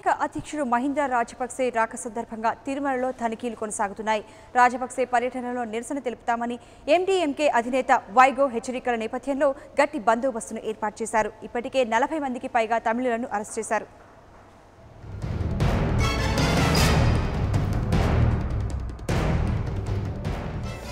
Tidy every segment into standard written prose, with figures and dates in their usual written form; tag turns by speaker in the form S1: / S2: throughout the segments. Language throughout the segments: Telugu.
S1: శ్రీలంక అధ్యక్షుడు మహిందా రాజపక్సే రాక సందర్భంగా తిరుమలలో తనిఖీలు కొనసాగుతున్నాయి. రాజపక్సే పర్యటనలో నిరసన తెలుపుతామని ఎండీఎంకే అధినేత వైగో హెచ్చరికల నేపథ్యంలో గట్టి బందోబస్తును ఏర్పాటు చేశారు. ఇప్పటికే 40 మందికి పైగా తమిళులను అరెస్ట్ చేశారు.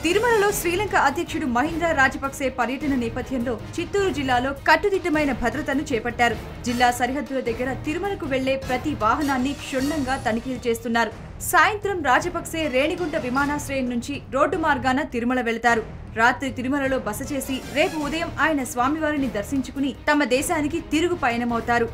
S1: తిరుమలలో శ్రీలంక అధ్యక్షుడు మహిందా రాజపక్సే పర్యటన నేపథ్యంలో చిత్తూరు జిల్లాలో కట్టుదిట్టమైన భద్రతను చేపట్టారు. జిల్లా సరిహద్దుల దగ్గర తిరుమలకు వెళ్లే ప్రతి వాహనాన్ని క్షుణ్ణంగా తనిఖీలు చేస్తున్నారు. సాయంత్రం రాజపక్సే రేణిగుంట విమానాశ్రయం నుంచి రోడ్డు మార్గాన తిరుమల వెళతారు. రాత్రి తిరుమలలో బస చేసి రేపు ఉదయం ఆయన స్వామివారిని దర్శించుకుని తమ దేశానికి తిరుగు పయనమవుతారు.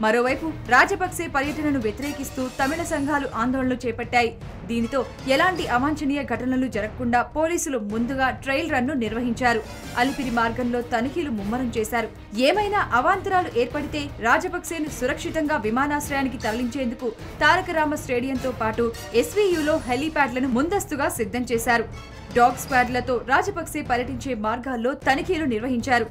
S1: మరోవైపు రాజపక్సే పర్యటనను వ్యతిరేకిస్తూ తమిళ సంఘాలు ఆందోళనలు చేపట్టాయి. దీనితో ఎలాంటి అవాంఛనీయ ఘటనలు జరగకుండా పోలీసులు ముందుగా ట్రయల్ రన్ను నిర్వహించారు. అలిపిరి మార్గంలో తనిఖీలు ముమ్మరం చేశారు. ఏమైనా అవాంతరాలు ఏర్పడితే రాజపక్సేను సురక్షితంగా విమానాశ్రయానికి తరలించేందుకు తారకరామ స్టేడియంతో పాటు ఎస్వీయూలో హెలీప్యాడ్లను ముందస్తుగా సిద్ధం చేశారు. డాగ్ స్క్వాడ్లతో రాజపక్సే పర్యటించే మార్గాల్లో తనిఖీలు నిర్వహించారు.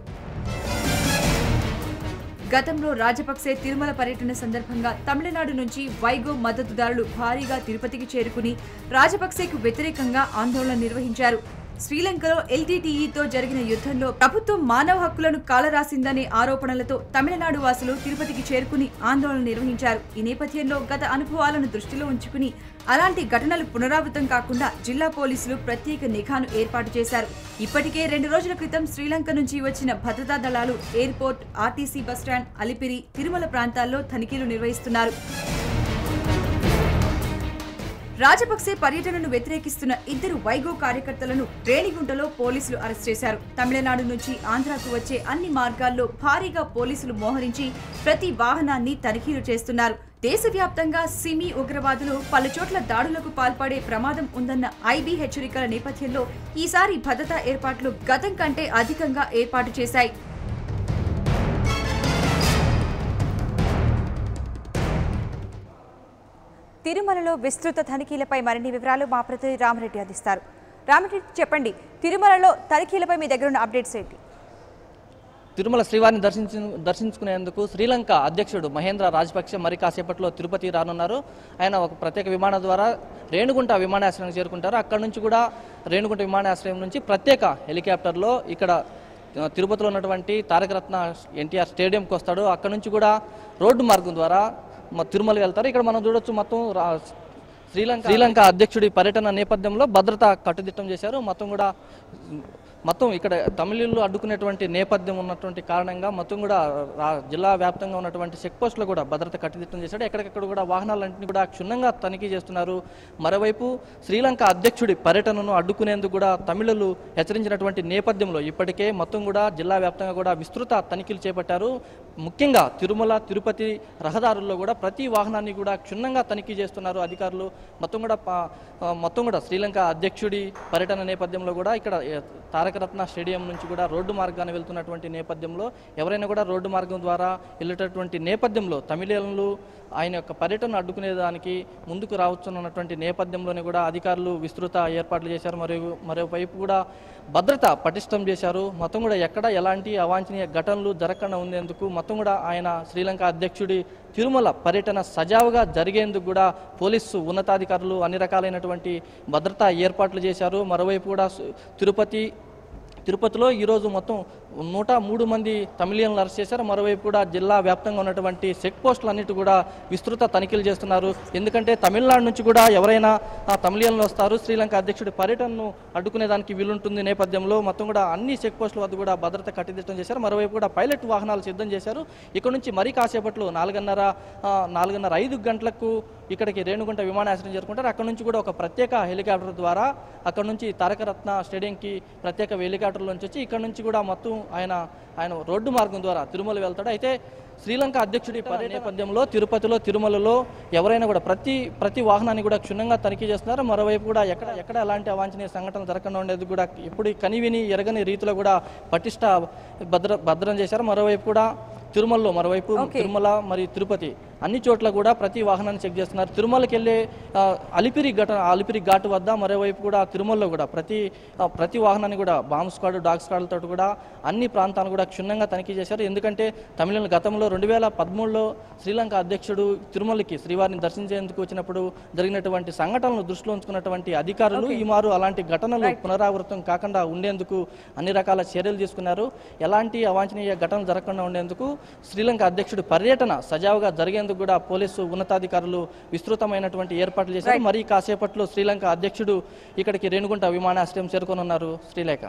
S1: గతంలో రాజపక్సే తిరుమల పర్యటన సందర్భంగా తమిళనాడు నుంచి వైగో మద్దతుదారులు భారీగా తిరుపతికి చేరుకుని రాజపక్సేకు వ్యతిరేకంగా ఆందోళన నిర్వహించారు. శ్రీలంకలో ఎల్టీటీఈతో జరిగిన యుద్ధంలో ప్రభుత్వం మానవ హక్కులను కాలరాసిందనే ఆరోపణలతో తమిళనాడు వాసులు తిరుపతికి చేరుకుని ఆందోళన నిర్వహించారు. ఈ నేపథ్యంలో గత అనుభవాలను దృష్టిలో ఉంచుకుని అలాంటి ఘటనలు పునరావృతం కాకుండా జిల్లా పోలీసులు ప్రత్యేక నిఘాను ఏర్పాటు చేశారు. ఇప్పటికే 2 రోజుల క్రితం శ్రీలంక నుంచి వచ్చిన భద్రతా దళాలు airport, RTC bus stand, Alipiri, Tirumala ప్రాంతాల్లో తనిఖీలు నిర్వహిస్తున్నారు. రాజపక్సే పర్యటనను వ్యతిరేకిస్తున్న 2 వైగో కార్యకర్తలను రేణిగుంటలో పోలీసులు అరెస్ట్ చేశారు. తమిళనాడు నుంచి ఆంధ్రాకు వచ్చే అన్ని మార్గాల్లో భారీగా పోలీసులు మోహరించి ప్రతి వాహనాన్ని తనిఖీలు చేస్తున్నారు. దేశవ్యాప్తంగా సిమీ ఉగ్రవాదులు పలుచోట్ల దాడులకు పాల్పడే ప్రమాదం ఉందన్న ఐబీ హెచ్చరికల నేపథ్యంలో ఈసారి భద్రతా ఏర్పాట్లు గతం కంటే అధికంగా ఏర్పాటు చేశాయి. తిరుమలలో విస్తృత తనిఖీలపై మరిన్ని వివరాలు మా ప్రతినిధి రామరెడ్డి అందిస్తారు. రామరెడ్డి, చెప్పండి, తిరుమలలో తనిఖీలపై మీ దగ్గర ఉన్న అప్డేట్స్ ఏంటి?
S2: తిరుమల శ్రీవారిని దర్శించుకునేందుకు శ్రీలంక అధ్యక్షుడు మహేంద్ర రాజపక్సే మరి కాసేపట్లో తిరుపతి రానున్నారు. ఆయన ఒక ప్రత్యేక విమానం ద్వారా రేణిగుంట విమానాశ్రయానికి చేరుకుంటారు. అక్కడ నుంచి కూడా రేణిగుంట విమానాశ్రయం నుంచి ప్రత్యేక హెలికాప్టర్లో ఇక్కడ తిరుపతిలో ఉన్నటువంటి తారకరత్న ఎన్టీఆర్ స్టేడియంకి వస్తాడు. అక్కడ నుంచి కూడా రోడ్డు మార్గం ద్వారా తిరుమల వెళ్తారు. ఇక్కడ మనం చూడొచ్చు, మొత్తం శ్రీలంక అధ్యక్షుడి పర్యటన నేపథ్యంలో భద్రత కట్టుదిట్టం చేశారు. మొత్తం ఇక్కడ తమిళులు అడ్డుకునేటువంటి నేపథ్యం ఉన్నటువంటి కారణంగా మొత్తం కూడా జిల్లా వ్యాప్తంగా ఉన్నటువంటి చెక్ పోస్టులు కూడా భద్రత కట్టుదిట్టం చేశాడు. ఎక్కడికక్కడ కూడా వాహనాలన్నింటినీ కూడా క్షుణ్ణంగా తనిఖీ చేస్తున్నారు. మరోవైపు శ్రీలంక అధ్యక్షుడి పర్యటనను అడ్డుకునేందుకు కూడా తమిళులు హెచ్చరించినటువంటి నేపథ్యంలో ఇప్పటికే మొత్తం కూడా జిల్లా వ్యాప్తంగా కూడా విస్తృత తనిఖీలు చేపట్టారు. ముఖ్యంగా తిరుమల తిరుపతి రహదారుల్లో కూడా ప్రతి వాహనాన్ని కూడా క్షుణ్ణంగా తనిఖీ చేస్తున్నారు అధికారులు. మొత్తం కూడా శ్రీలంక అధ్యక్షుడి పర్యటన నేపథ్యంలో కూడా ఇక్కడ తారకరత్న స్టేడియం నుంచి కూడా రోడ్డు మార్గాన్ని వెళ్తున్నటువంటి నేపథ్యంలో ఎవరైనా కూడా రోడ్డు మార్గం ద్వారా వెళ్ళేటటువంటి నేపథ్యంలో తమిళులు ఆయన యొక్క పర్యటన అడ్డుకునేదానికి ముందుకు రావచ్చున్నటువంటి నేపథ్యంలోనే కూడా అధికారులు విస్తృత ఏర్పాట్లు చేశారు. మరోవైపు కూడా భద్రత పటిష్టం చేశారు. మొత్తం కూడా ఎక్కడ ఎలాంటి అవాంఛనీయ ఘటనలు జరగకుండా ఉండేందుకు మొత్తం కూడా ఆయన శ్రీలంక అధ్యక్షుడి తిరుమల పర్యటన సజావుగా జరిగేందుకు కూడా పోలీసు ఉన్నతాధికారులు అన్ని రకాలైనటువంటి భద్రతా ఏర్పాట్లు చేశారు. మరోవైపు కూడా తిరుపతిలో ఈరోజు మొత్తం 103 మంది తమిళియన్లు అరెస్ట్ చేశారు. మరోవైపు కూడా జిల్లా వ్యాప్తంగా ఉన్నటువంటి చెక్ పోస్టులు అన్నిటి కూడా విస్తృత తనిఖీలు చేస్తున్నారు. ఎందుకంటే తమిళనాడు నుంచి కూడా ఎవరైనా తమిళియన్లు వస్తారు, శ్రీలంక అధ్యక్షుడి పర్యటనను అడ్డుకునేదానికి వీలుంటుంది నేపథ్యంలో మొత్తం కూడా అన్ని చెక్ పోస్టుల వద్ద కూడా భద్రత కట్టుదిట్టం చేశారు. మరోవైపు కూడా పైలట్ వాహనాలు సిద్ధం చేశారు. ఇక్కడ నుంచి మరీ కాసేపట్లో 4:30-5 గంటలకు ఇక్కడికి రేణుగుంట విమానాశ్రయం చేరుకుంటారు. అక్కడ నుంచి కూడా ఒక ప్రత్యేక హెలికాప్టర్ ద్వారా అక్కడ నుంచి తారకరత్న స్టేడియంకి ప్రత్యేక హెలికాప్టర్ల నుంచి వచ్చి ఇక్కడ నుంచి కూడా మొత్తం ఆయన రోడ్డు మార్గం ద్వారా తిరుమల వెళ్తాడు. అయితే శ్రీలంక అధ్యక్షుడి నేపథ్యంలో తిరుమలలో ఎవరైనా కూడా ప్రతి వాహనాన్ని కూడా క్షుణ్ణంగా తనిఖీ చేస్తున్నారు. మరోవైపు కూడా ఎక్కడ ఎలాంటి అవాంఛనీయ సంఘటనలు జరగకుండా ఉండేది కూడా ఇప్పుడు కనివిని ఎరగని రీతిలో కూడా పటిష్ట భద్రం చేశారు. మరోవైపు కూడా తిరుమల మరియు తిరుపతి అన్ని చోట్ల కూడా ప్రతి వాహనాన్ని చెక్ చేస్తున్నారు. తిరుమలకి వెళ్ళే అలిపిరి ఘాటు వద్ద మరోవైపు కూడా తిరుమలలో కూడా ప్రతి వాహనాన్ని కూడా బాంబ్ స్క్వాడ్, డాగ్ స్క్వాడ్లతో కూడా అన్ని ప్రాంతాలను కూడా క్షుణ్ణంగా తనిఖీ చేశారు. ఎందుకంటే తమిళనాడు గతంలో 2013లో శ్రీలంక అధ్యక్షుడు తిరుమలకి శ్రీవారిని దర్శించేందుకు వచ్చినప్పుడు జరిగినటువంటి సంఘటనలను దృష్టిలో ఉంచుకున్నటువంటి అధికారులు ఈ మారు అలాంటి ఘటనలు పునరావృతం కాకుండా ఉండేందుకు అన్ని రకాల చర్యలు తీసుకున్నారు. ఎలాంటి అవాంఛనీయ ఘటనలు జరగకుండా ఉండేందుకు శ్రీలంక అధ్యక్షుడి పర్యటన సజావుగా జరిగేందుకు కూడా పోలీసు ఉన్నతాధికారులు విస్తృతమైనటువంటి ఏర్పాట్లు చేశారు. మరి కాసేపట్లో శ్రీలంక అధ్యక్షుడు ఇక్కడికి రేణిగుంట విమానాశ్రయం చేరుకోనున్నారు. శ్రీలేఖ.